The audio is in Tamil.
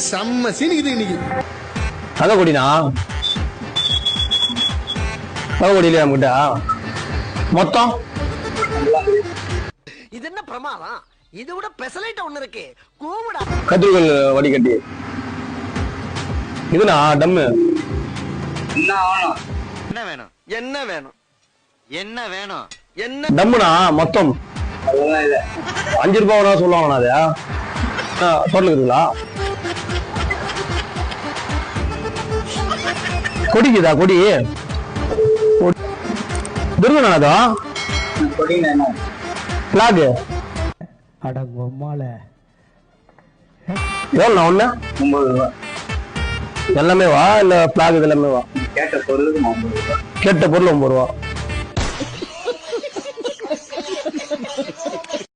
செம்ம சீனிக்குது இன்னைக்கு. தங்க கொடினா தங்க கொடி இல்லையா நம்மகிட்ட மொத்தம்? இது என்ன பிரமாதம்? இது விட பெசலைட் ஒண்ணு இருக்கு. கூவுடா. கத்திரிக்கோள் வடிகட்டி இதுனா டம்மு. என்ன வேணும்? என்ன வேணும்? என்ன வேணும்? என்ன டம்முனா மொத்தம் 5 ரூபாய் சொல்லுவாங்கண்ணா அது டோட்டல் இருக்குங்களா? கொடிக்குதா கொடி துருவனாதா பிளாக் அடங்கொம்மால எவ்வளோண்ணா ஒண்ணு? 9 ரூபா. எல்லாமே வா இல்ல பிளாக் இது எல்லாமே வா? கேட்ட பொருளுக்கு 9 ரூபா. கேட்ட பொருள் 9 ரூபா.